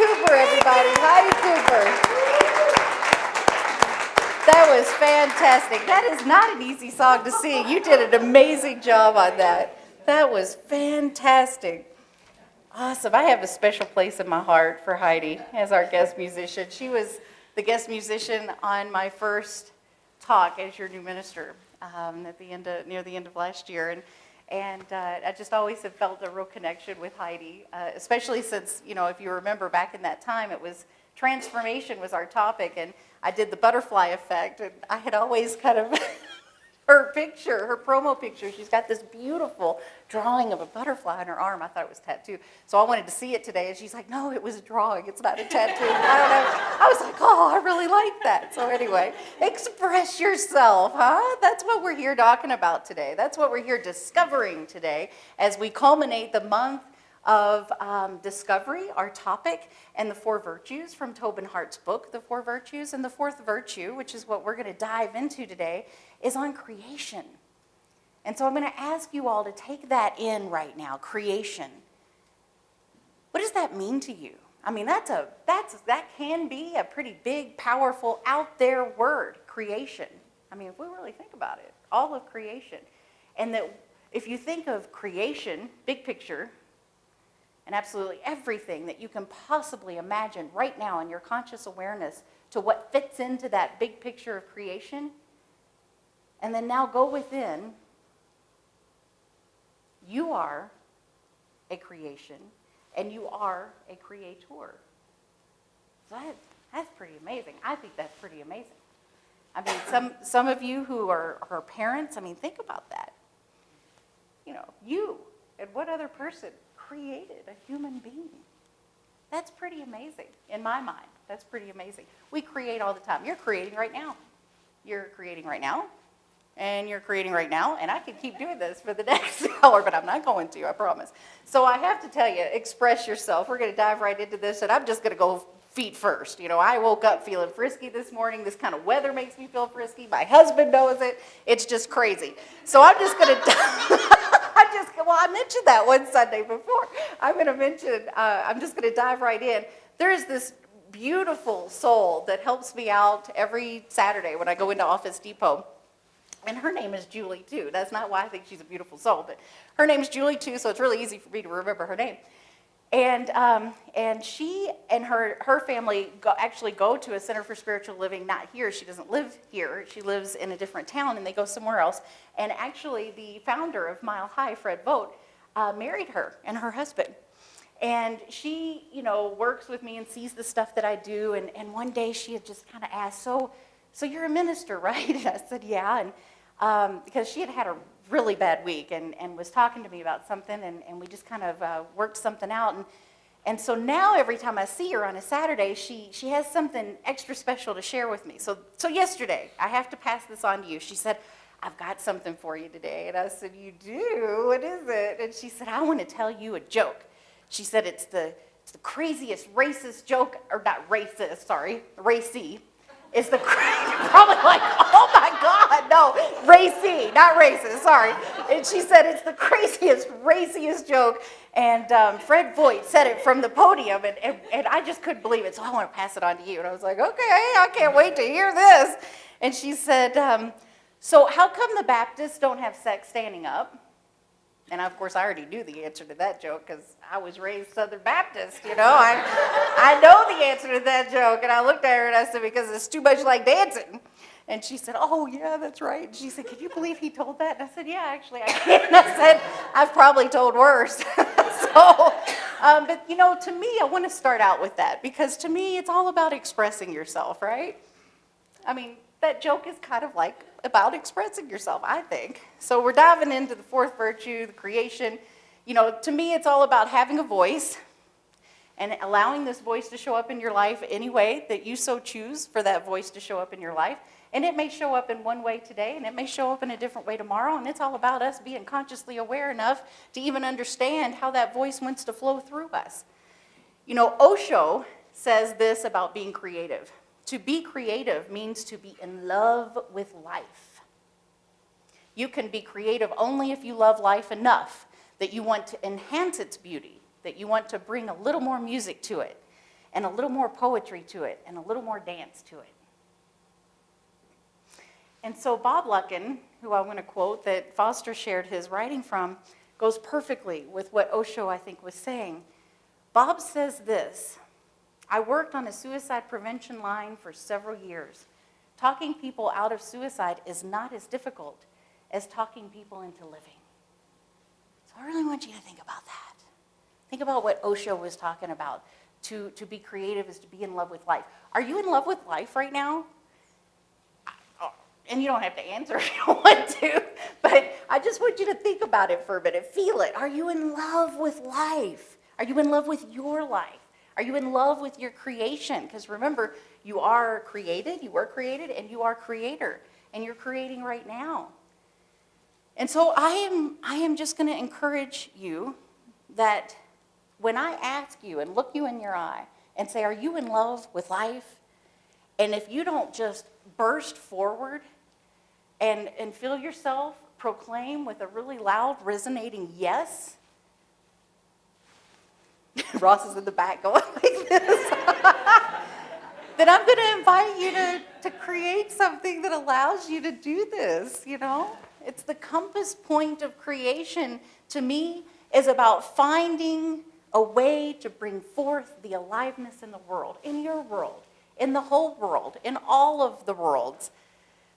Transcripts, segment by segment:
Cooper, everybody. Heidi Cooper. That was fantastic. That is not an easy song to sing. You did an amazing job on that. That was fantastic. Awesome. I have a special place in my heart for Heidi as our guest musician. She was the guest musician on my first talk as your new minister near the end of last year. And I just always have felt a real connection with Heidi, especially since, if you remember back in that time, it was transformation was our topic, and I did the butterfly effect, and I had always kind of, her promo picture, she's got this beautiful drawing of a butterfly on her arm. I thought it was tattoo. So I wanted to see it today, and she's like, no, it was a drawing. It's not a tattoo. I don't know. I was like, oh, I really like that. So anyway, express yourself, huh? That's what we're here talking about today. That's what we're here discovering today as we culminate the month of discovery, our topic, and the 4 virtues from Tobin Hart's book, The 4 Virtues. And the 4th virtue, which is what we're going to dive into today, is on creation. And so I'm going to ask you all to take that in right now, creation. What does that mean to you? I mean, that can be a pretty big, powerful, out there word, creation. I mean, if we really think about it, all of creation. And that if you think of creation, big picture, and absolutely everything that you can possibly imagine right now in your conscious awareness to what fits into that big picture of creation, and then now go within, you are a creation, and you are a creator. So that's pretty amazing. I think that's pretty amazing. I mean, some of you who are parents, I mean, think about that. You and what other person created a human being? That's pretty amazing in my mind. That's pretty amazing. We create all the time. You're creating right now. You're creating right now. And you're creating right now. And I could keep doing this for the next hour, but I'm not going to, I promise. So I have to tell you, express yourself. We're going to dive right into this, and I'm just going to go feet first. I woke up feeling frisky this morning. This kind of weather makes me feel frisky. My husband knows it. It's just crazy. So I'm just going to... I mentioned that one Sunday before. I'm just going to dive right in. There is this beautiful soul that helps me out every Saturday when I go into Office Depot. And her name is Julie, too. That's not why I think she's a beautiful soul, but her name is Julie, too, so it's really easy for me to remember her name. And she and her family actually go to a Center for Spiritual Living, not here. She doesn't live here. She lives in a different town, and they go somewhere else. And actually, the founder of Mile High, Fred Vogt, married her and her husband. And she, works with me and sees the stuff that I do. And one day she had just kind of asked, so you're a minister, right? And I said, yeah. And because she had a really bad week and was talking to me about something, and we just kind of worked something out. And so now every time I see her on a Saturday, she has something extra special to share with me. So yesterday, I have to pass this on to you. She said, I've got something for you today. And I said, you do? What is it? And she said, I want to tell you a joke. She said, it's the craziest racist joke, or not racist, sorry, racy. It's the probably like, oh my God, no, racy, not racist, sorry. And she said it's the craziest, raciest joke. And Fred Vogt said it from the podium, and I just couldn't believe it. So I want to pass it on to you. And I was like, okay, I can't wait to hear this. And she said, so how come the Baptists don't have sex standing up? And of course, I already knew the answer to that joke because I was raised Southern Baptist, I know the answer to that joke. And I looked at her and I said, because it's too much like dancing. And she said, oh, yeah, that's right. And she said, can you believe he told that? And I said, yeah, actually, I can. And I said, I've probably told worse. But to me, I want to start out with that because to me, it's all about expressing yourself, right? I mean, that joke is kind of like about expressing yourself, I think. So we're diving into the 4th virtue, the creation. To me, it's all about having a voice and allowing this voice to show up in your life any way that you so choose for that voice to show up in your life. And it may show up in one way today, and it may show up in a different way tomorrow, and it's all about us being consciously aware enough to even understand how that voice wants to flow through us. Osho says this about being creative. To be creative means to be in love with life. You can be creative only if you love life enough that you want to enhance its beauty, that you want to bring a little more music to it. and a little more poetry to it, and a little more dance to it. And so Bob Luckin, who I want to quote, that Foster shared his writing from, goes perfectly with what Osho, I think, was saying. Bob says this: I worked on a suicide prevention line for several years. Talking people out of suicide is not as difficult as talking people into living. So I really want you to think about that. Think about what Osho was talking about. To be creative is to be in love with life. Are you in love with life right now? And you don't have to answer if you don't want to, but I just want you to think about it for a minute. Feel it. Are you in love with life? Are you in love with your life? Are you in love with your creation? Because remember, you are created, you were created, and you are creator. And you're creating right now. And so I am just going to encourage you that when I ask you and look you in your eye and say, are you in love with life? And if you don't just burst forward and feel yourself proclaim with a really loud, resonating yes. Ross is in the back going like this. Then I'm going to invite you to create something that allows you to do this, you know? It's the compass point of creation, to me, is about finding a way to bring forth the aliveness in the world, in your world, in the whole world, in all of the worlds.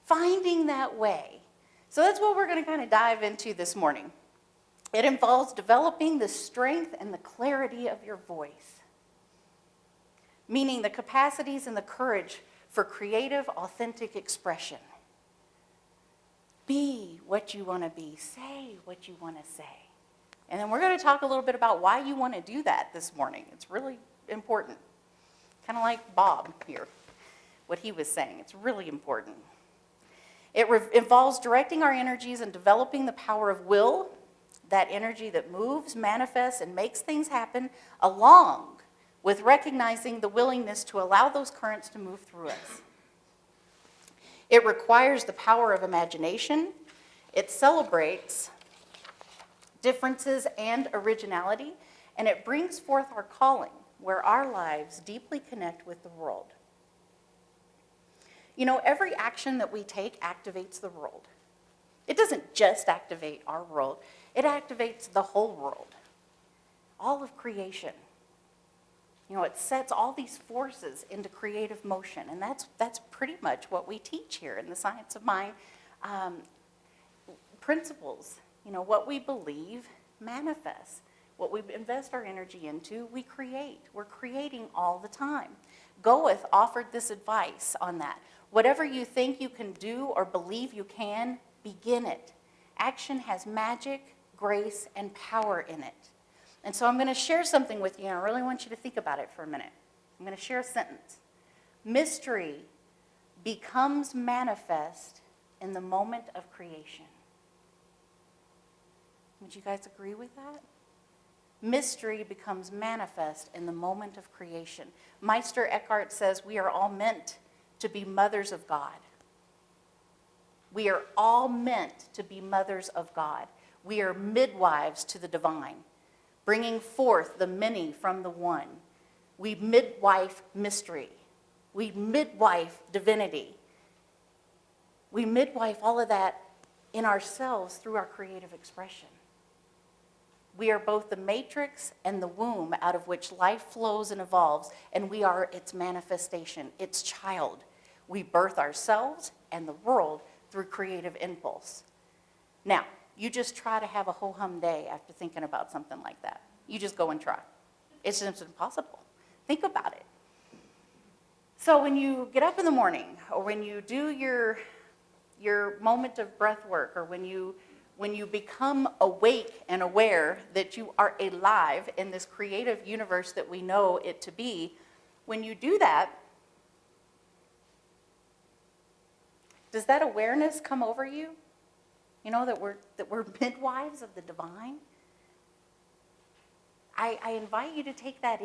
Finding that way. So that's what we're going to kind of dive into this morning. It involves developing the strength and the clarity of your voice, meaning the capacities and the courage for creative, authentic expression. Be what you want to be. Say what you want to say. And then we're going to talk a little bit about why you want to do that this morning. It's really important. Kind of like Bob here, what he was saying. It's really important. It involves directing our energies and developing the power of will, that energy that moves, manifests, and makes things happen, along with recognizing the willingness to allow those currents to move through us. It requires the power of imagination. It celebrates differences and originality, and it brings forth our calling, where our lives deeply connect with the world. You know, every action that we take activates the world. It doesn't just activate our world, it activates the whole world, all of creation. You know, it sets all these forces into creative motion, and that's pretty much what we teach here in the Science of Mind principles. You know, what we believe manifests. What we invest our energy into, we create. We're creating all the time. Goethe offered this advice on that. Whatever you think you can do or believe you can, begin it. Action has magic, grace, and power in it. And so I'm going to share something with you, and I really want you to think about it for a minute. I'm going to share a sentence. Mystery becomes manifest in the moment of creation. Would you guys agree with that? Mystery becomes manifest in the moment of creation. Meister Eckhart says we are all meant to be mothers of God. We are all meant to be mothers of God. We are midwives to the divine, bringing forth the many from the one. We midwife mystery. We midwife divinity. We midwife all of that in ourselves through our creative expression. We are both the matrix and the womb out of which life flows and evolves, and we are its manifestation, its child. We birth ourselves and the world through creative impulse. Now, you just try to have a ho-hum day after thinking about something like that. You just go and try. It's just impossible. Think about it. So when you get up in the morning, or when you do your moment of breath work, or when you become awake and aware that you are alive in this creative universe that we know it to be, when you do that, does that awareness come over you? You know, that we're midwives of the divine? I invite you to take that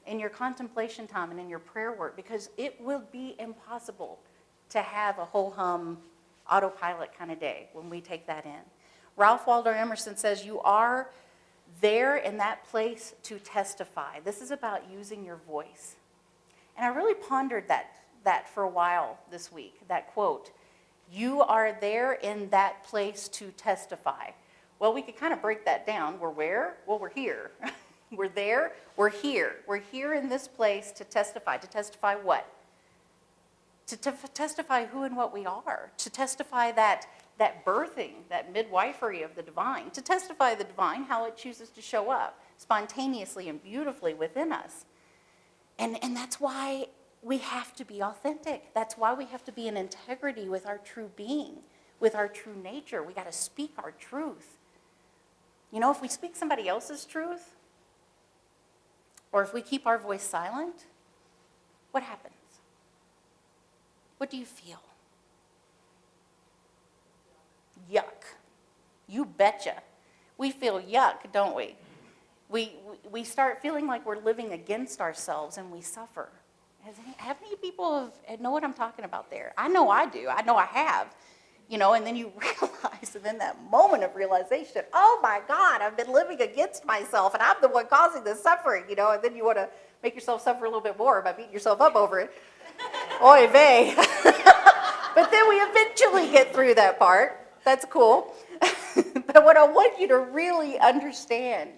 in your contemplation time and in your prayer work, because it will be impossible to have a ho-hum autopilot kind of day when we take that in. Ralph Waldo Emerson says, you are there in that place to testify. This is about using your voice. And I really pondered that for a while this week, that quote. You are there in that place to testify. Well, we could kind of break that down. We're where? Well, we're here. We're there, we're here. We're here in this place to testify. To testify what? To testify who and what we are. To testify that birthing, that midwifery of the divine. To testify the divine, how it chooses to show up spontaneously and beautifully within us. And that's why we have to be authentic. That's why we have to be in integrity with our true being, with our true nature. We got to speak our truth. You know, if we speak somebody else's truth, or if we keep our voice silent, what happens? What do you feel? Yuck. You betcha. We feel yuck, don't we? We start feeling like we're living against ourselves and we suffer. Have any people know what I'm talking about there? I know I do. I know I have. You know, and then you realize, and then that moment of realization, oh my God, I've been living against myself and I'm the one causing this suffering, you know, and then you want to make yourself suffer a little bit more by beating yourself up over it. Oy vey. But then we eventually get through that part. That's cool. But what I want you to really understand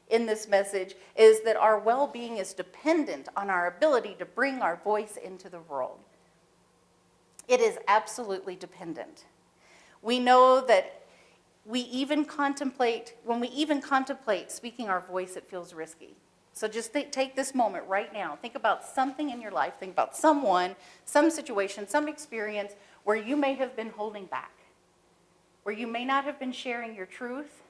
in this message is that our well-being is dependent on our ability to bring our voice into the world. It is absolutely dependent. We know that when we even contemplate speaking our voice, it feels risky. So just take this moment right now. Think about something in your life. Think about someone, some situation, some experience where you may have been holding back, where you may not have been sharing your truth,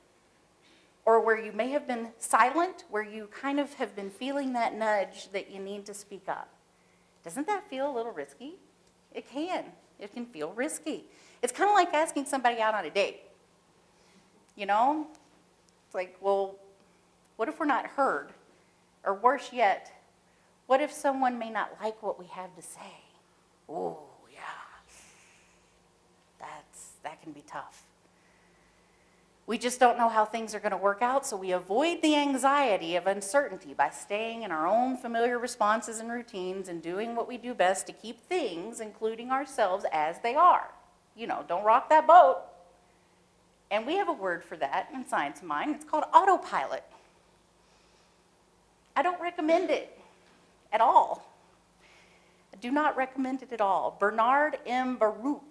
or where you may have been silent, where you kind of have been feeling that nudge that you need to speak up. Doesn't that feel a little risky? It can. It can feel risky. It's kind of like asking somebody out on a date. You know? It's like, well, what if we're not heard? Or worse yet, what if someone may not like what we have to say? Oh, yeah. That can be tough. We just don't know how things are going to work out, so we avoid the anxiety of uncertainty by staying in our own familiar responses and routines and doing what we do best to keep things, including ourselves, as they are. You know, don't rock that boat. And we have a word for that in Science Mind. It's called autopilot. I don't recommend it at all. I do not recommend it at all. Bernard M. Baruch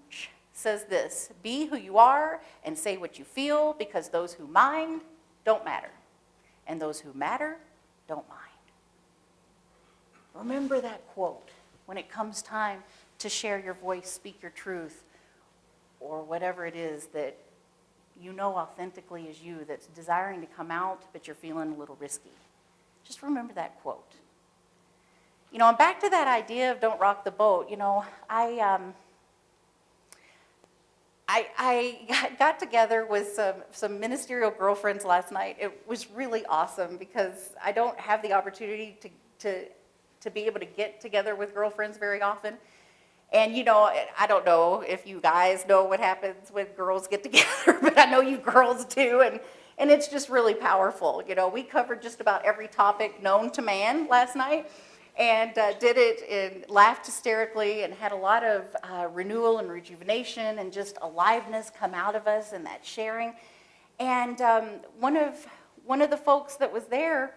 says this: be who you are and say what you feel, because those who mind don't matter, and those who matter don't mind. Remember that quote when it comes time to share your voice, speak your truth, or whatever it is that you know authentically is you, that's desiring to come out, but you're feeling a little risky. Just remember that quote. You know, and back to that idea of don't rock the boat, you know, I got together with some ministerial girlfriends last night. It was really awesome because I don't have the opportunity to be able to get together with girlfriends very often. And, you know, I don't know if you guys know what happens when girls get together, but I know you girls do, and it's just really powerful. You know, we covered just about every topic known to man last night, and did it and laughed hysterically and had a lot of renewal and rejuvenation and just aliveness come out of us and that sharing. And one of the folks that was there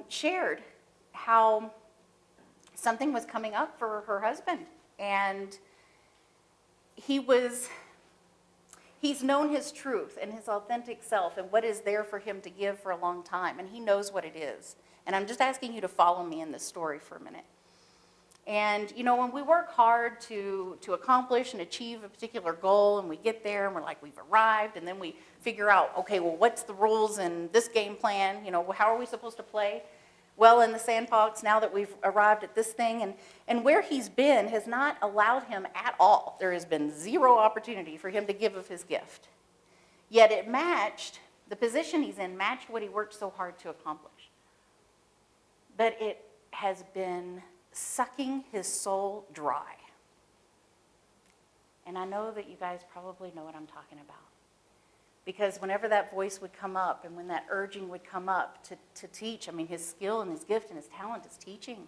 shared how something was coming up for her husband, and he's known his truth and his authentic self and what is there for him to give for a long time, and he knows what it is. And I'm just asking you to follow me in this story for a minute. And, you know, when we work hard to accomplish and achieve a particular goal, and we get there and we're like, we've arrived, and then we figure out, okay, well, what's the rules in this game plan? You know, how are we supposed to play? Well, in the sandbox, now that we've arrived at this thing, and where he's been has not allowed him at all. There has been zero opportunity for him to give of his gift. Yet it matched, the position he's in matched what he worked so hard to accomplish. But it has been sucking his soul dry. And I know that you guys probably know what I'm talking about. Because whenever that voice would come up and when that urging would come up to teach, I mean, his skill and his gift and his talent is teaching.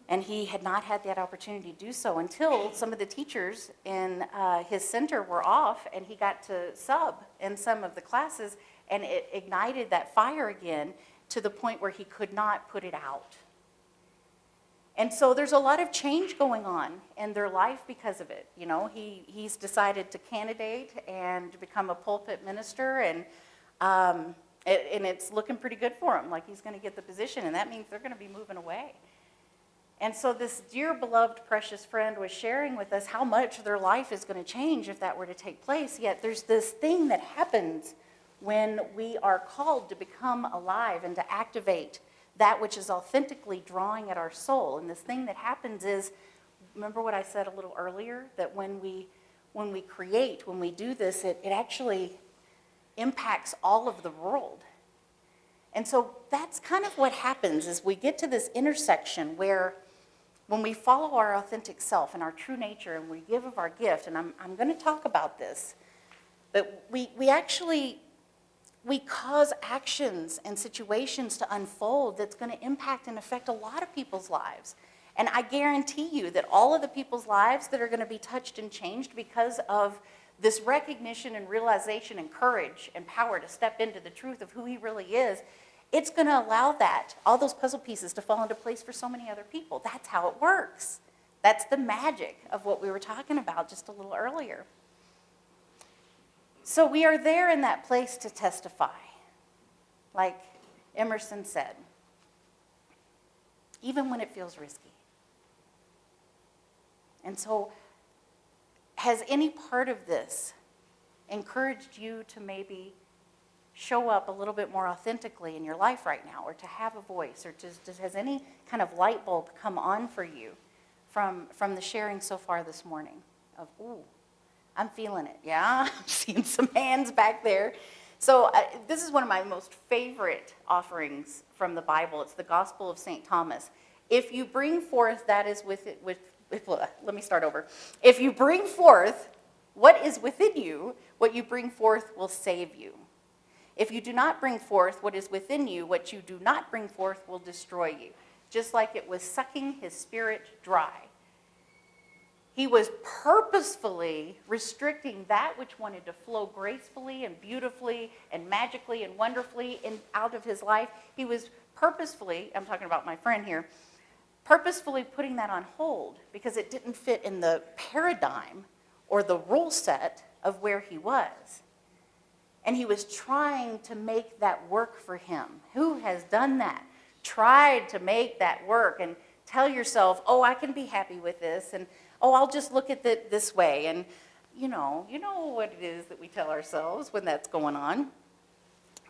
And he had not had that opportunity to do so until some of the teachers in his center were off and he got to sub in some of the classes, and it ignited that fire again to the point where he could not put it out. And so there's a lot of change going on in their life because of it. You know, he's decided to candidate and become a pulpit minister, and it's looking pretty good for him. Like, he's going to get the position, and that means they're going to be moving away. And so this dear, beloved, precious friend was sharing with us how much their life is going to change if that were to take place. Yet there's this thing that happens when we are called to become alive and to activate that which is authentically drawing at our soul. And this thing that happens is, remember what I said a little earlier, that when we create, when we do this, it actually impacts all of the world. And so that's kind of what happens is we get to this intersection where when we follow our authentic self and our true nature and we give of our gift, and I'm going to talk about this, but we cause actions and situations to unfold that's going to impact and affect a lot of people's lives. And I guarantee you that all of the people's lives that are going to be touched and changed because of this recognition and realization and courage and power to step into the truth of who he really is, it's going to allow that, all those puzzle pieces to fall into place for so many other people. That's how it works. That's the magic of what we were talking about just a little earlier. So we are there in that place to testify, like Emerson said, even when it feels risky. And so has any part of this encouraged you to maybe show up a little bit more authentically in your life right now, or to have a voice, or just has any kind of light bulb come on for you from the sharing so far this morning of, ooh, I'm feeling it, yeah? I'm seeing some hands back there. So this is one of my most favorite offerings from the Bible. It's the Gospel of St. Thomas. If you bring forth that is let me start over. If you bring forth what is within you, what you bring forth will save you. If you do not bring forth what is within you, what you do not bring forth will destroy you. Just like it was sucking his spirit dry. He was purposefully restricting that which wanted to flow gracefully and beautifully and magically and wonderfully out of his life. He was purposefully, I'm talking about my friend here, purposefully putting that on hold because it didn't fit in the paradigm or the rule set of where he was. And he was trying to make that work for him. Who has done that? Tried to make that work and tell yourself, oh, I can be happy with this, and oh, I'll just look at it this way. And you know what it is that we tell ourselves when that's going on.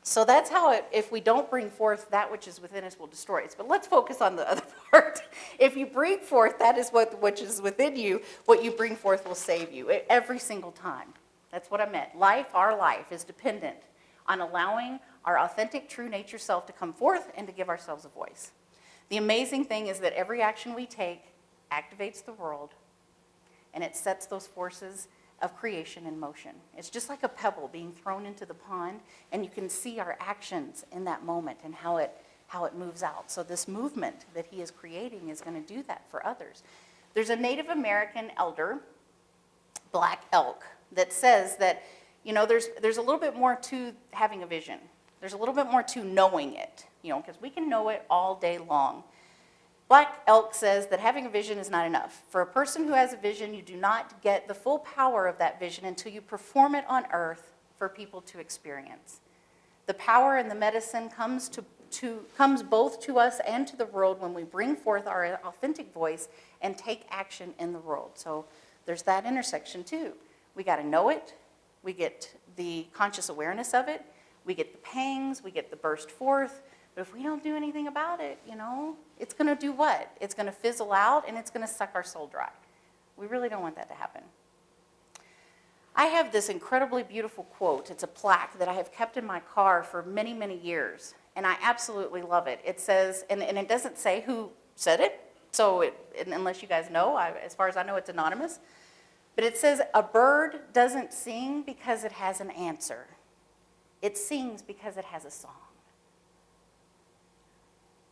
So that's how if we don't bring forth that which is within us will destroy us. But let's focus on the other part. If you bring forth that is which is within you, what you bring forth will save you every single time. That's what I meant. Our life is dependent on allowing our authentic, true nature self to come forth and to give ourselves a voice. The amazing thing is that every action we take activates the world, and it sets those forces of creation in motion. It's just like a pebble being thrown into the pond, and you can see our actions in that moment and how it moves out. So this movement that he is creating is going to do that for others. There's a Native American elder, Black Elk, that says that, there's a little bit more to having a vision. There's a little bit more to knowing it, because we can know it all day long. Black Elk says that having a vision is not enough. For a person who has a vision, you do not get the full power of that vision until you perform it on earth for people to experience. The power and the medicine comes both to us and to the world when we bring forth our authentic voice and take action in the world. So there's that intersection too. We got to know it. We get the conscious awareness of it. We get the pangs. We get the burst forth. But if we don't do anything about it, it's going to do what? It's going to fizzle out, and it's going to suck our soul dry. We really don't want that to happen. I have this incredibly beautiful quote. It's a plaque that I have kept in my car for many, many years, and I absolutely love it. It says, and it doesn't say who said it, so unless you guys know, as far as I know, it's anonymous. But it says a bird doesn't sing because it has an answer. It sings because it has a song.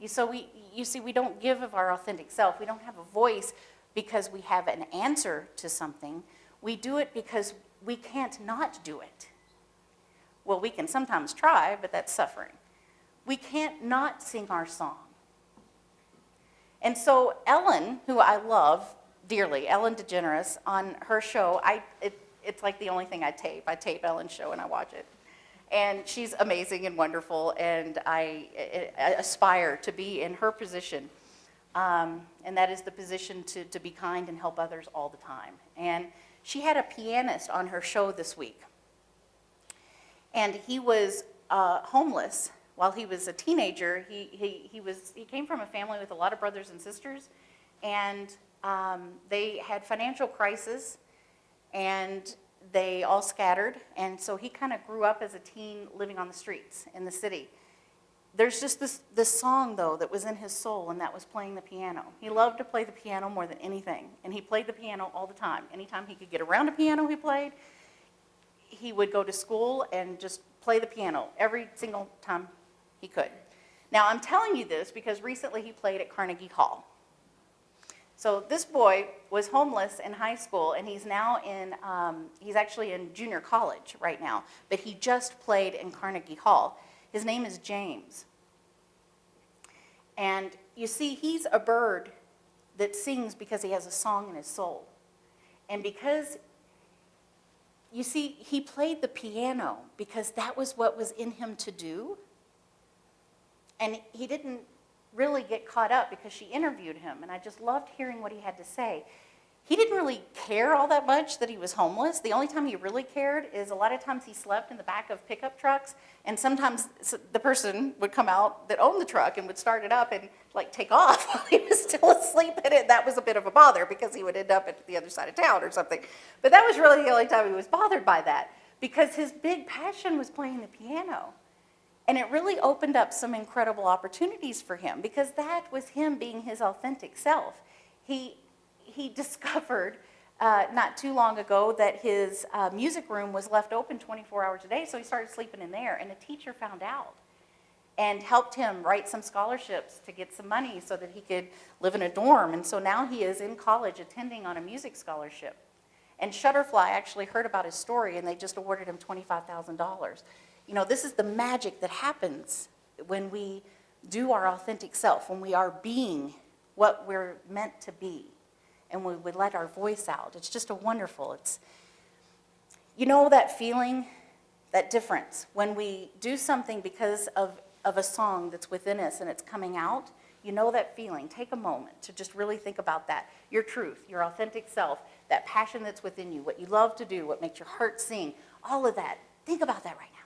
You see, we don't give of our authentic self. We don't have a voice because we have an answer to something. We do it because we can't not do it. Well, we can sometimes try, but that's suffering. We can't not sing our song. And so Ellen, who I love dearly, Ellen DeGeneres, on her show, it's like the only thing I tape. I tape Ellen's show and I watch it. And she's amazing and wonderful, and I aspire to be in her position. And that is the position to be kind and help others all the time. And she had a pianist on her show this week. And he was homeless while he was a teenager. He came from a family with a lot of brothers and sisters, and they had financial crisis, and they all scattered, and so he kind of grew up as a teen living on the streets in the city. There's just this song, though, that was in his soul, and that was playing the piano. He loved to play the piano more than anything, and he played the piano all the time. Anytime he could get around a piano, he played. He would go to school and just play the piano every single time he could. Now, I'm telling you this because recently he played at Carnegie Hall. So this boy was homeless in high school, and he's now he's actually in junior college right now, but he just played in Carnegie Hall. His name is James. And you see, he's a bird that sings because he has a song in his soul. And because, you see, he played the piano because that was what was in him to do. And he didn't really get caught up because she interviewed him, and I just loved hearing what he had to say. He didn't really care all that much that he was homeless. The only time he really cared is a lot of times he slept in the back of pickup trucks, and sometimes the person would come out that owned the truck and would start it up and like take off while he was still asleep in it. That was a bit of a bother because he would end up at the other side of town or something. But that was really the only time he was bothered by that, because his big passion was playing the piano. And it really opened up some incredible opportunities for him, because that was him being his authentic self. He discovered not too long ago that his music room was left open 24 hours a day, so he started sleeping in there. And a teacher found out and helped him write some scholarships to get some money so that he could live in a dorm. And so now he is in college attending on a music scholarship. And Shutterfly actually heard about his story, and they just awarded him $25,000. You know, this is the magic that happens when we do our authentic self, when we are being what we're meant to be, and we let our voice out. It's just a wonderful, you know, that feeling, that difference, when we do something because of a song that's within us and it's coming out, you know that feeling. Take a moment to just really think about that. Your truth, your authentic self, that passion that's within you, what you love to do, what makes your heart sing, all of that. Think about that right now.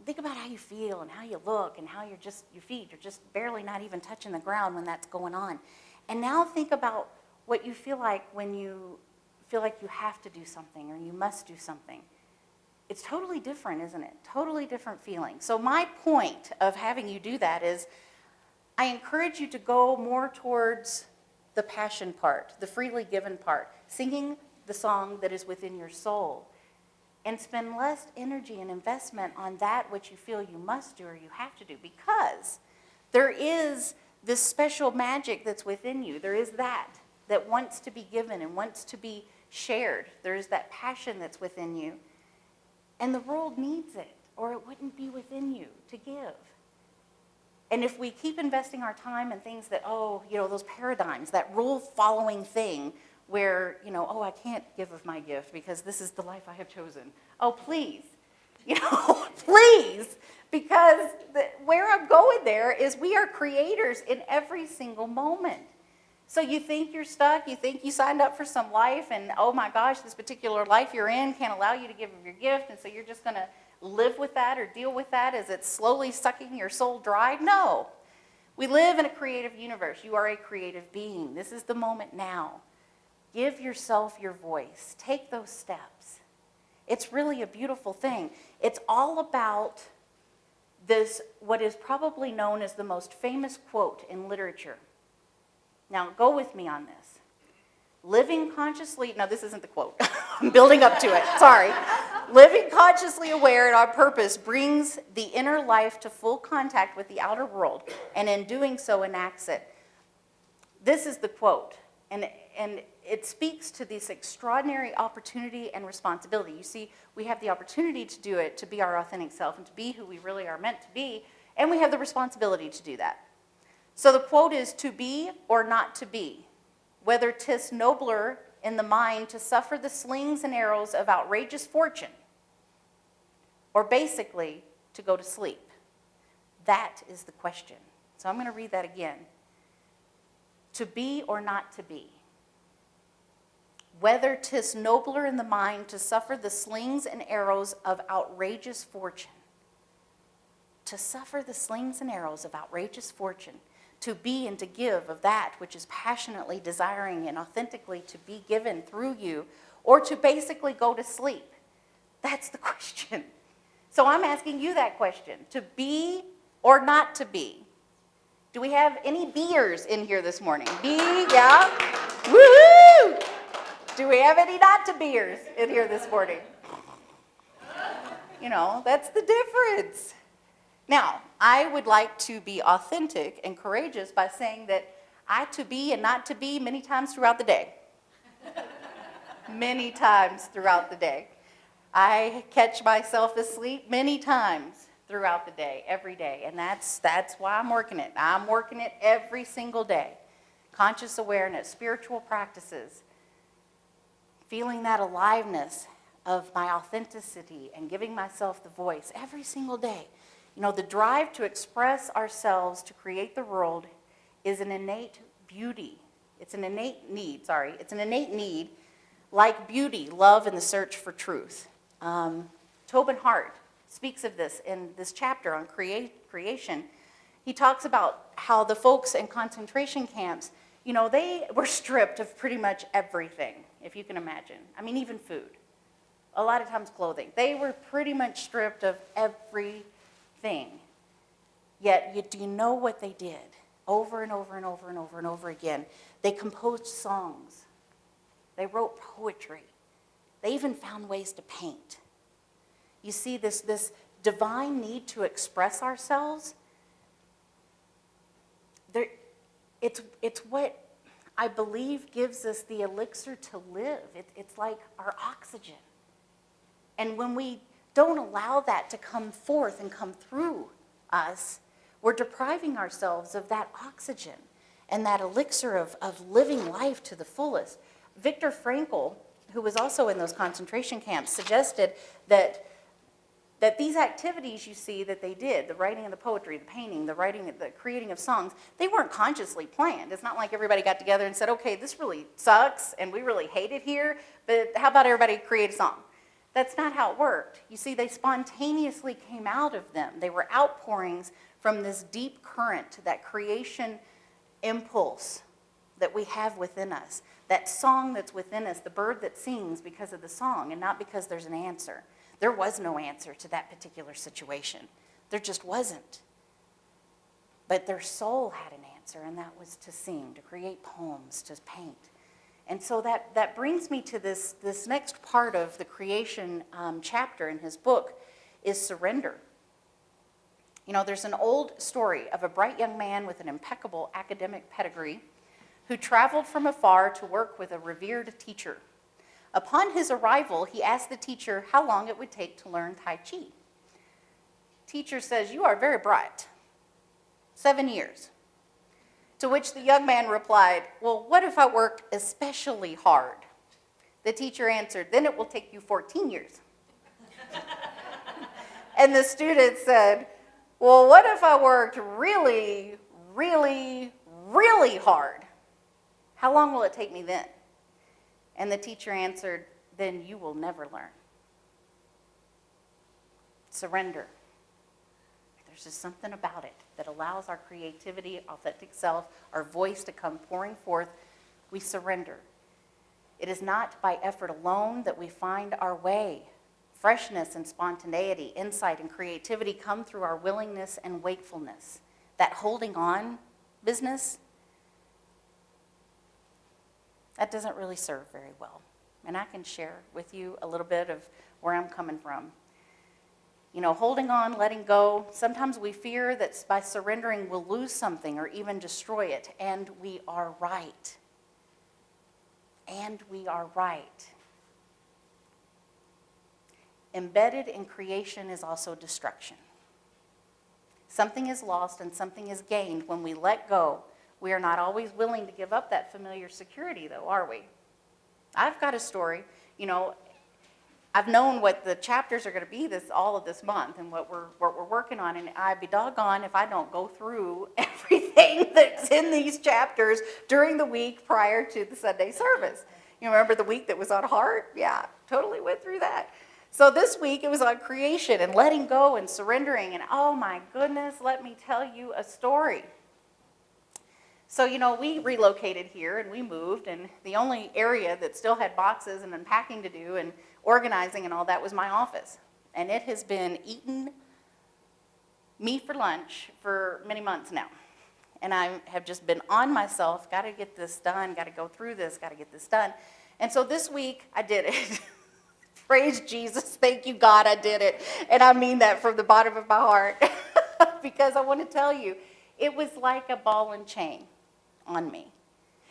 Think about how you feel and how you look and how your feet are just barely not even touching the ground when that's going on. And now think about what you feel like when you feel like you have to do something or you must do something. It's totally different, isn't it? Totally different feeling. So my point of having you do that is I encourage you to go more towards the passion part, the freely given part, singing the song that is within your soul. And spend less energy and investment on that which you feel you must do or you have to do, because there is this special magic that's within you. There is that wants to be given and wants to be shared. There is that passion that's within you. And the world needs it, or it wouldn't be within you to give. And if we keep investing our time in things that, those paradigms, that rule-following thing, where, I can't give of my gift because this is the life I have chosen. Oh, please, please, because where I'm going there is we are creators in every single moment. So you think you're stuck, you think you signed up for some life, and oh my gosh, this particular life you're in can't allow you to give of your gift, and so you're just going to live with that or deal with that as it's slowly sucking your soul dry? No. We live in a creative universe. You are a creative being. This is the moment now. Give yourself your voice. Take those steps. It's really a beautiful thing. It's all about this, what is probably known as the most famous quote in literature. Now, go with me on this. Living consciously, no, this isn't the quote. I'm building up to it, sorry. Living consciously aware and on purpose brings the inner life to full contact with the outer world, and in doing so enacts it. This is the quote, and it speaks to this extraordinary opportunity and responsibility. You see, we have the opportunity to do it, to be our authentic self, and to be who we really are meant to be, and we have the responsibility to do that. So the quote is, to be or not to be, whether 'tis nobler in the mind to suffer the slings and arrows of outrageous fortune, or basically to go to sleep. That is the question. So I'm going to read that again. To be or not to be, whether 'tis nobler in the mind to suffer the slings and arrows of outrageous fortune, to suffer the slings and arrows of outrageous fortune, to be and to give of that which is passionately desiring and authentically to be given through you, or to basically go to sleep. That's the question. So I'm asking you that question, to be or not to be. Do we have any beers in here this morning? Be, yeah? Woohoo! Do we have any not to beers in here this morning? You know, that's the difference. Now, I would like to be authentic and courageous by saying that I to be and not to be many times throughout the day. Many times throughout the day. I catch myself asleep many times throughout the day, every day, and that's why I'm working it. I'm working it every single day. Conscious awareness, spiritual practices, feeling that aliveness of my authenticity and giving myself the voice every single day. You know, the drive to express ourselves, to create the world, is an innate beauty. It's an innate need, It's an innate need, like beauty, love, and the search for truth. Tobin Hart speaks of this in this chapter on creation. He talks about how the folks in concentration camps, you know, they were stripped of pretty much everything, if you can imagine. I mean, even food. A lot of times clothing. They were pretty much stripped of everything. Yet, do you know what they did? Over and over and over and over and over again. They composed songs. They wrote poetry. They even found ways to paint. You see, this divine need to express ourselves, it's what I believe gives us the elixir to live. It's like our oxygen. And when we don't allow that to come forth and come through us, we're depriving ourselves of that oxygen and that elixir of living life to the fullest. Viktor Frankl, who was also in those concentration camps, suggested that these activities you see that they did, the writing of the poetry, the painting, the writing, the creating of songs, they weren't consciously planned. It's not like everybody got together and said, okay, this really sucks and we really hate it here, but how about everybody create a song? That's not how it worked. You see, they spontaneously came out of them. They were outpourings from this deep current, that creation impulse that we have within us, that song that's within us, the bird that sings because of the song and not because there's an answer. There was no answer to that particular situation. There just wasn't. But their soul had an answer, and that was to sing, to create poems, to paint. And so that brings me to this next part of the creation chapter in his book, is surrender. You know, there's an old story of a bright young man with an impeccable academic pedigree who traveled from afar to work with a revered teacher. Upon his arrival, he asked the teacher how long it would take to learn Tai Chi. Teacher says, "You are very bright. 7 years." To which the young man replied, "Well, what if I work especially hard?" The teacher answered, "Then it will take you 14 years. And the student said, "Well, what if I worked really, really, really hard? How long will it take me then?" And the teacher answered, "Then you will never learn." Surrender. There's just something about it that allows our creativity, authentic self, our voice to come pouring forth. We surrender. It is not by effort alone that we find our way. Freshness and spontaneity, insight and creativity come through our willingness and wakefulness. That holding on business, that doesn't really serve very well. And I can share with you a little bit of where I'm coming from. You know, holding on, letting go, sometimes we fear that by surrendering we'll lose something or even destroy it, and we are right. And we are right. Embedded in creation is also destruction. Something is lost and something is gained when we let go. We are not always willing to give up that familiar security, though, are we? I've got a story. You know, I've known what the chapters are going to be all of this month and what we're working on, and I'd be doggone if I don't go through everything that's in these chapters during the week prior to the Sunday service. You remember the week that was on heart? Yeah, totally went through that. So this week it was on creation and letting go and surrendering, and oh my goodness, let me tell you a story. So, you know, we relocated here and we moved, and the only area that still had boxes and unpacking to do and organizing and all that was my office. And it has been eating me for lunch for many months now. And I have just been on myself, got to get this done, got to go through this, got to get this done. And so this week I did it. Praise Jesus, thank you God I did it. And I mean that from the bottom of my heart. Because I want to tell you, it was like a ball and chain on me.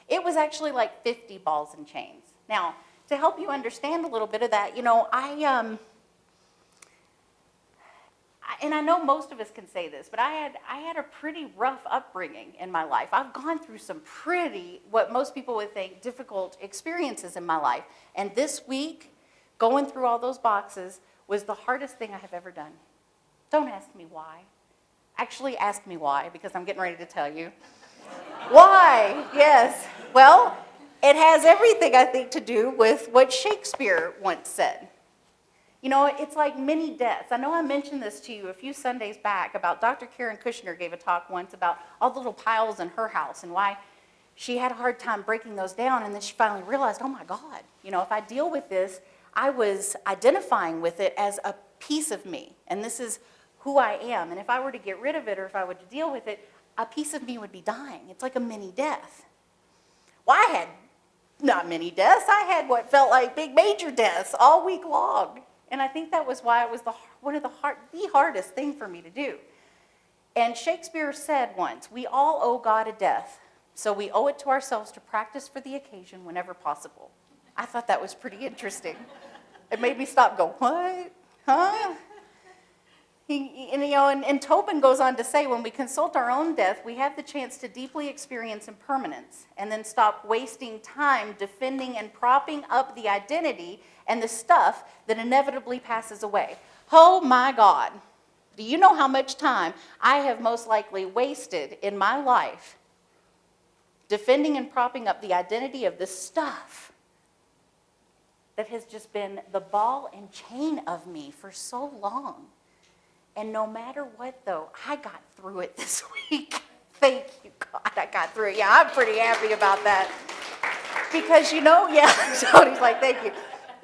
It was actually like 50 balls and chains. Now, to help you understand a little bit of that, you know, and I know most of us can say this, but I had a pretty rough upbringing in my life. I've gone through some pretty, what most people would think, difficult experiences in my life. And this week, going through all those boxes was the hardest thing I have ever done. Don't ask me why. Actually, ask me why, because I'm getting ready to tell you. Why? Yes. Well, it has everything, I think, to do with what Shakespeare once said. You know, it's like mini deaths. I know I mentioned this to you a few Sundays back about Dr. Karen Kushner gave a talk once about all the little piles in her house and why she had a hard time breaking those down, and then she finally realized, oh my God, you know, if I deal with this, I was identifying with it as a piece of me, and this is who I am, and if I were to get rid of it or if I were to deal with it, a piece of me would be dying. It's like a mini death. Well, I had not many deaths. I had what felt like big major deaths all week long. And I think that was why it was the hardest thing for me to do. And Shakespeare said once, we all owe God a death, so we owe it to ourselves to practice for the occasion whenever possible. I thought that was pretty interesting. It made me stop and go, what? Huh? And Tobin goes on to say, when we consult our own death, we have the chance to deeply experience impermanence and then stop wasting time defending and propping up the identity and the stuff that inevitably passes away. Oh my God. Do you know how much time I have most likely wasted in my life defending and propping up the identity of the stuff that has just been the ball and chain of me for so long? And no matter what, though, I got through it this week. Thank you, God, I got through it. Yeah, I'm pretty happy about that. Because, you know, yeah, Tony's like, thank you.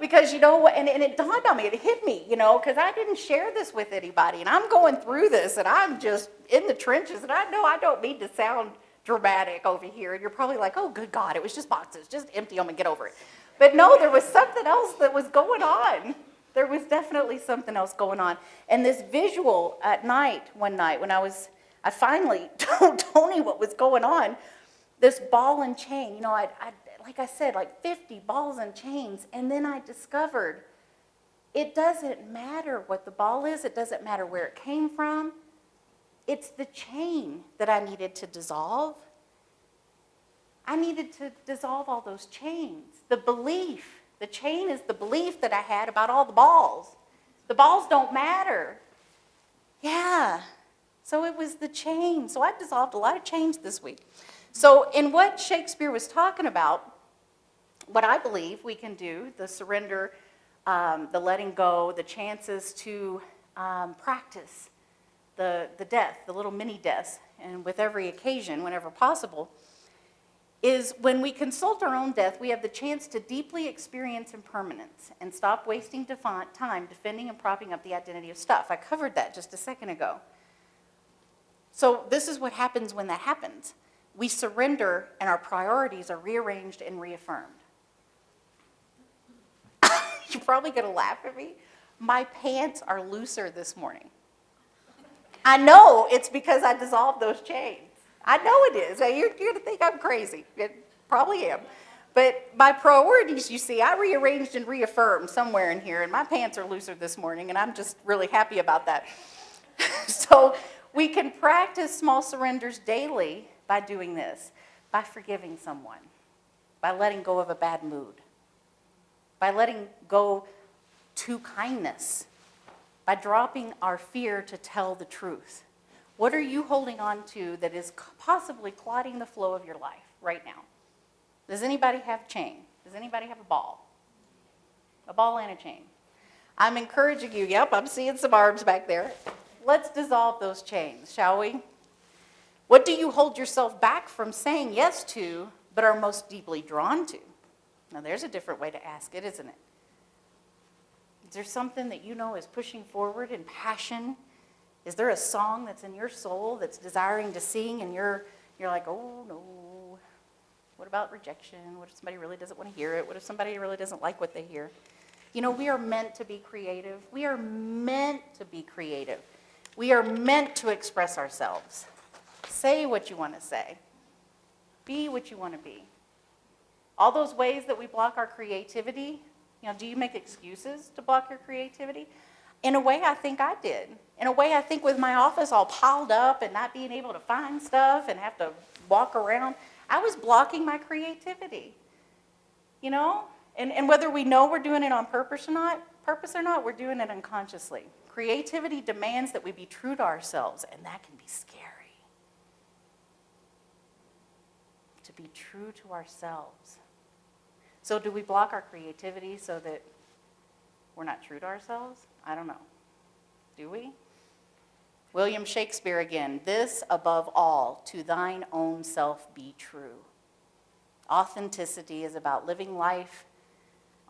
Because, you know what, and it dawned on me, it hit me, you know, because I didn't share this with anybody. And I'm going through this, and I'm just in the trenches. And I know I don't mean to sound dramatic over here. And you're probably like, oh, good God, it was just boxes. Just empty them and get over it. But no, there was something else that was going on. There was definitely something else going on. And this visual at night, one night, when I finally told Tony what was going on, this ball and chain, you know, like I said, like 50 balls and chains. And then I discovered it doesn't matter what the ball is. It doesn't matter where it came from. It's the chain that I needed to dissolve. I needed to dissolve all those chains. The belief. The chain is the belief that I had about all the balls. The balls don't matter. Yeah. So it was the chain. So I dissolved a lot of chains this week. So in what Shakespeare was talking about, what I believe we can do, the surrender, the letting go, the chances to practice the death, the little mini deaths, and with every occasion, whenever possible, is when we consult our own death, we have the chance to deeply experience impermanence and stop wasting time defending and propping up the identity of stuff. I covered that just a second ago. So this is what happens when that happens. we surrender and our priorities are rearranged and reaffirmed. You're probably going to laugh at me. My pants are looser this morning. I know it's because I dissolved those chains. I know it is. You're going to think I'm crazy. It probably am. But my priorities, you see, I rearranged and reaffirmed somewhere in here, and my pants are looser this morning, and I'm just really happy about that. So we can practice small surrenders daily by doing this, by forgiving someone, by letting go of a bad mood, by letting go to kindness, by dropping our fear to tell the truth. What are you holding on to that is possibly clouding the flow of your life right now? Does anybody have chain? Does anybody have a ball? A ball and a chain. I'm encouraging you. Yep, I'm seeing some arms back there. Let's dissolve those chains, shall we? What do you hold yourself back from saying yes to, but are most deeply drawn to? Now, there's a different way to ask it, isn't it? Is there something that you know is pushing forward in passion? Is there a song that's in your soul that's desiring to sing, and you're like, oh, no. What about rejection? What if somebody really doesn't want to hear it? What if somebody really doesn't like what they hear? You know, we are meant to be creative. We are meant to be creative. We are meant to express ourselves. Say what you want to say. Be what you want to be. All those ways that we block our creativity, do you make excuses to block your creativity? In a way, I think I did. In a way, I think with my office all piled up and not being able to find stuff and have to walk around, I was blocking my creativity. And whether we know we're doing it on purpose or not, we're doing it unconsciously. Creativity demands that we be true to ourselves, and that can be scary. To be true to ourselves. So do we block our creativity so that we're not true to ourselves? I don't know. Do we? William Shakespeare again. This above all, to thine own self be true. Authenticity is about living life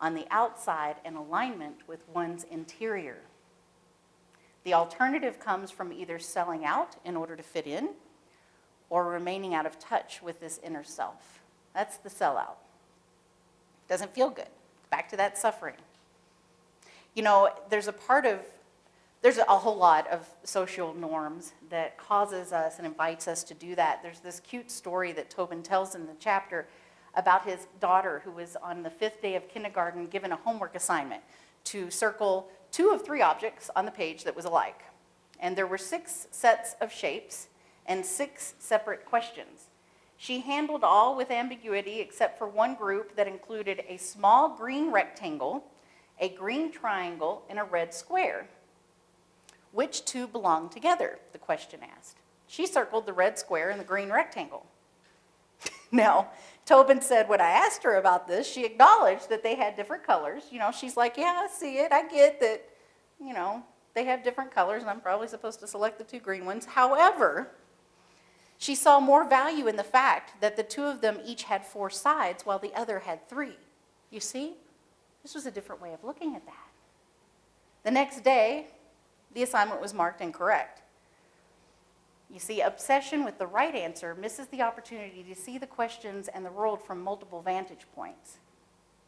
on the outside in alignment with one's interior. The alternative comes from either selling out in order to fit in or remaining out of touch with this inner self. That's the sellout. Doesn't feel good. Back to that suffering. There's a whole lot of social norms that causes us and invites us to do that. There's this cute story that Tobin tells in the chapter about his daughter who was on the 5th day of kindergarten given a homework assignment to circle 2 of 3 objects on the page that was alike. And there were 6 sets of shapes and 6 separate questions. She handled all with ambiguity except for one group that included a small green rectangle, a green triangle, and a red square. Which 2 belong together, the question asked. She circled the red square and the green rectangle. Now, Tobin said when I asked her about this, she acknowledged that they had different colors. She's like, yeah, I see it. I get that, they have different colors, and I'm probably supposed to select the 2 green ones. However, she saw more value in the fact that the 2 of them each had 4 sides while the other had 3. You see? This was a different way of looking at that. The next day, the assignment was marked incorrect. You see, obsession with the right answer misses the opportunity to see the questions and the world from multiple vantage points.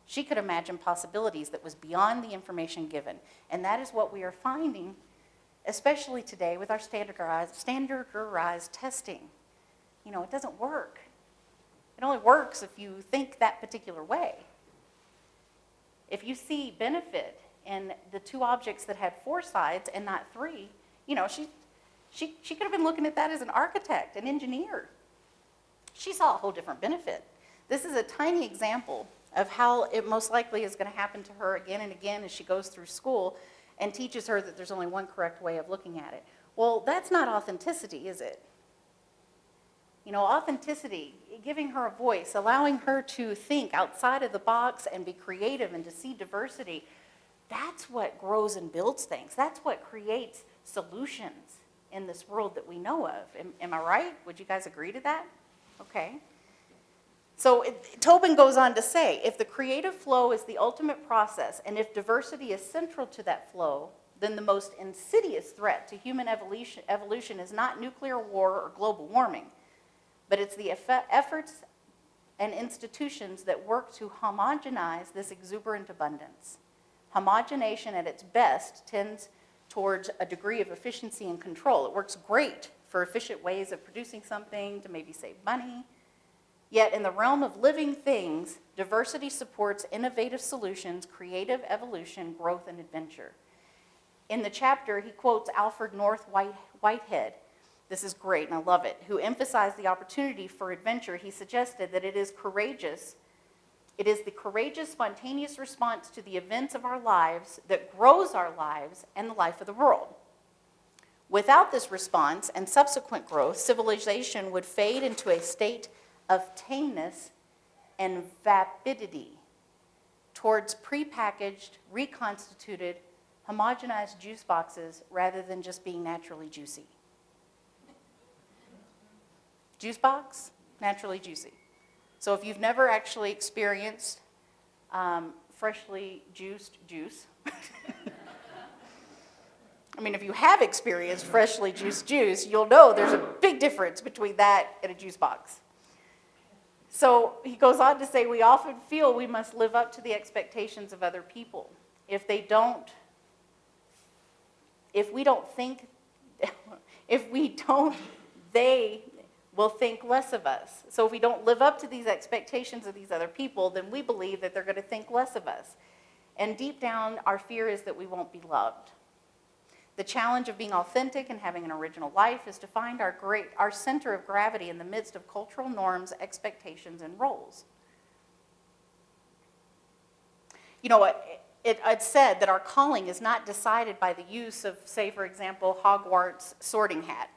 She could imagine possibilities that was beyond the information given, and that is what we are finding, especially today with our standardized testing. It doesn't work. It only works if you think that particular way. If you see benefit in the 2 objects that had 4 sides and not 3, she could have been looking at that as an architect, an engineer. She saw a whole different benefit. This is a tiny example of how it most likely is going to happen to her again and again as she goes through school and teaches her that there's only one correct way of looking at it. Well, that's not authenticity, is it? Authenticity, giving her a voice, allowing her to think outside of the box and be creative and to see diversity, that's what grows and builds things. That's what creates solutions in this world that we know of. Am I right? Would you guys agree to that? Okay. So Tobin goes on to say, if the creative flow is the ultimate process, and if diversity is central to that flow, then the most insidious threat to human evolution is not nuclear war or global warming, but it's the efforts and institutions that work to homogenize this exuberant abundance. Homogenation at its best tends towards a degree of efficiency and control. It works great for efficient ways of producing something to maybe save money. Yet in the realm of living things, diversity supports innovative solutions, creative evolution, growth, and adventure. In the chapter, he quotes Alfred North Whitehead. This is great, and I love it, who emphasized the opportunity for adventure. He suggested that it is the courageous, spontaneous response to the events of our lives that grows our lives and the life of the world. Without this response and subsequent growth, civilization would fade into a state of tameness and vapidity towards prepackaged, reconstituted, homogenized juice boxes rather than just being naturally juicy. Juice box, naturally juicy. So if you've never actually experienced freshly juiced juice, I mean, if you have experienced freshly juiced juice, you'll know there's a big difference between that and a juice box. So he goes on to say, we often feel we must live up to the expectations of other people. If we don't, they will think less of us. So if we don't live up to these expectations of these other people, then we believe that they're going to think less of us. And deep down, our fear is that we won't be loved. The challenge of being authentic and having an original life is to find our center of gravity in the midst of cultural norms, expectations, and roles. You know, it's said that our calling is not decided by the use of, say, for example, Hogwarts sorting hat,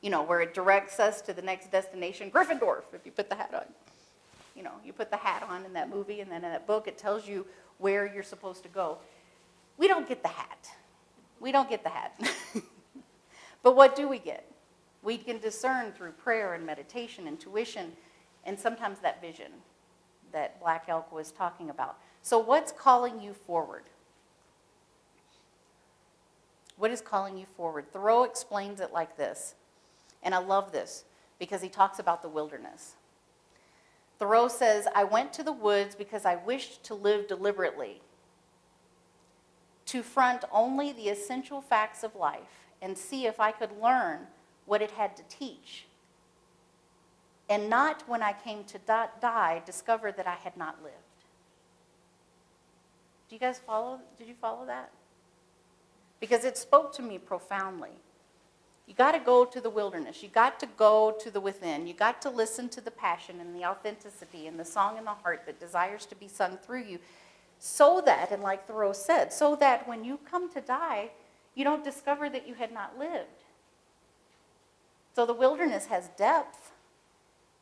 you know, where it directs us to the next destination, Gryffindor, if you put the hat on. You know, you put the hat on in that movie, and then in that book, it tells you where you're supposed to go. We don't get the hat. We don't get the hat. But what do we get? We can discern through prayer and meditation, intuition, and sometimes that vision that Black Elk was talking about. So what's calling you forward? What is calling you forward? Thoreau explains it like this, and I love this because he talks about the wilderness. Thoreau says, I went to the woods because I wished to live deliberately, to front only the essential facts of life and see if I could learn what it had to teach, and not when I came to die discover that I had not lived. Do you guys follow? Did you follow that? Because it spoke to me profoundly. You got to go to the wilderness. You got to go to the within. You got to listen to the passion and the authenticity and the song in the heart that desires to be sung through you, so that, and like Thoreau said, so that when you come to die, you don't discover that you had not lived. So the wilderness has depth,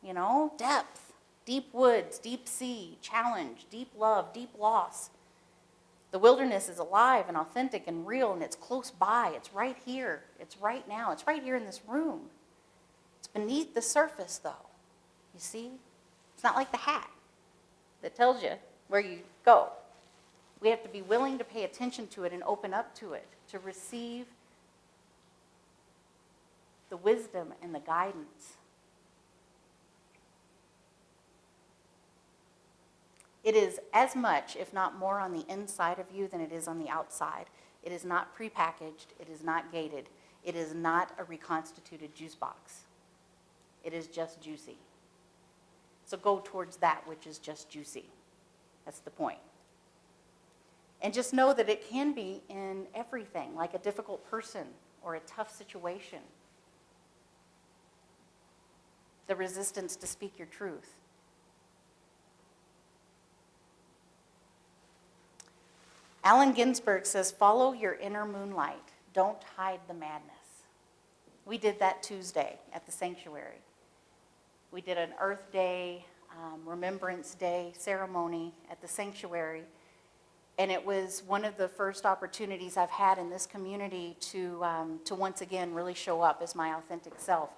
you know, depth, deep woods, deep sea, challenge, deep love, deep loss. The wilderness is alive and authentic and real, and it's close by. It's right here. It's right now. It's right here in this room. It's beneath the surface, though. You see? It's not like the hat that tells you where you go. We have to be willing to pay attention to it and open up to it, to receive the wisdom and the guidance. It is as much, if not more, on the inside of you than it is on the outside. It is not prepackaged. It is not gated. It is not a reconstituted juice box. It is just juicy. So go towards that which is just juicy. That's the point. And just know that it can be in everything, like a difficult person or a tough situation. The resistance to speak your truth. Allen Ginsberg says, follow your inner moonlight. Don't hide the madness. We did that Tuesday at the sanctuary. We did an Earth Day, Remembrance Day ceremony at the sanctuary. And it was one of the first opportunities I've had in this community to once again really show up as my authentic self.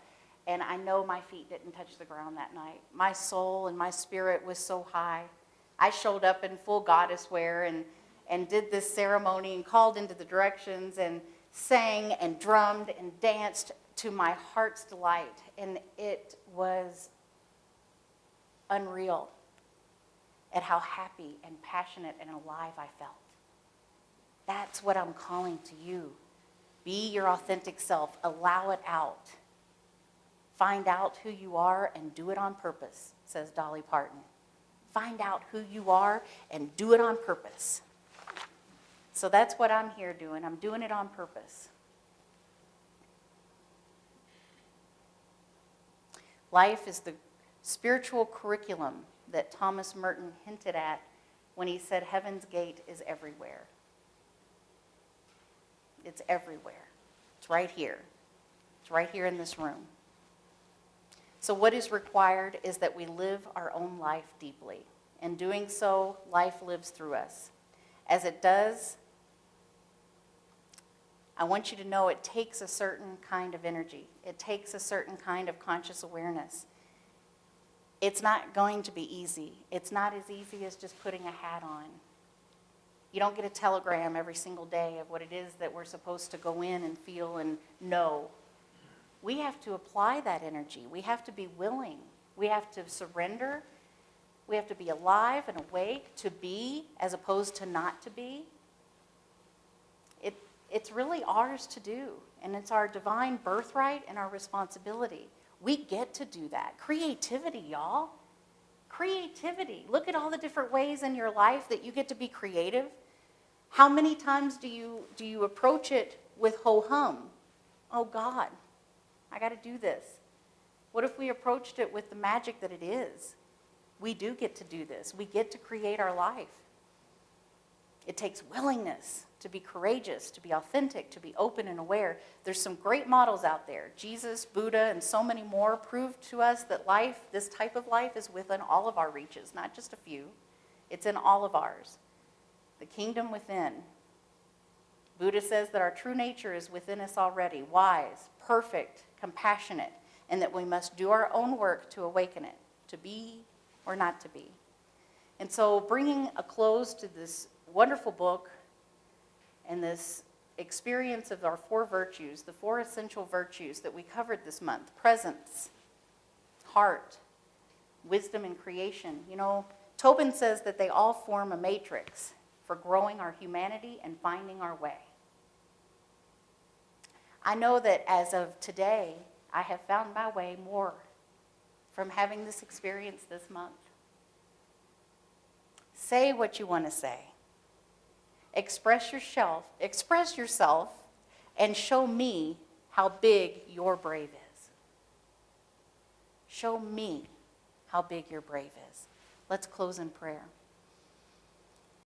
And I know my feet didn't touch the ground that night. My soul and my spirit was so high. I showed up in full goddess wear and did this ceremony and called into the directions and sang and drummed and danced to my heart's delight. And it was unreal at how happy and passionate and alive I felt. That's what I'm calling to you. Be your authentic self. Allow it out. Find out who you are and do it on purpose, says Dolly Parton. Find out who you are and do it on purpose. So that's what I'm here doing. I'm doing it on purpose. Life is the spiritual curriculum that Thomas Merton hinted at when he said heaven's gate is everywhere. It's everywhere. It's right here. It's right here in this room. So what is required is that we live our own life deeply. In doing so, life lives through us. As it does, I want you to know it takes a certain kind of energy. It takes a certain kind of conscious awareness. It's not going to be easy. It's not as easy as just putting a hat on. You don't get a telegram every single day of what it is that we're supposed to go in and feel and know. We have to apply that energy. We have to be willing. We have to surrender. We have to be alive and awake to be as opposed to not to be. It's really ours to do, and it's our divine birthright and our responsibility. We get to do that. Creativity, y'all. Creativity. Look at all the different ways in your life that you get to be creative. How many times do you approach it with ho-hum? Oh, God, I got to do this. What if we approached it with the magic that it is? We do get to do this. We get to create our life. It takes willingness to be courageous, to be authentic, to be open and aware. There's some great models out there. Jesus, Buddha, and so many more prove to us that life, this type of life, is within all of our reaches, not just a few. It's in all of ours. The kingdom within. Buddha says that our true nature is within us already, wise, perfect, compassionate, and that we must do our own work to awaken it, to be or not to be. And so bringing a close to this wonderful book and this experience of our 4 virtues, the 4 essential virtues that we covered this month: presence, heart, wisdom, and creation. You know, Tobin says that they all form a matrix for growing our humanity and finding our way. I know that as of today, I have found my way more from having this experience this month. Say what you want to say. Express yourself, and show me how big your brave is. Show me how big your brave is. Let's close in prayer.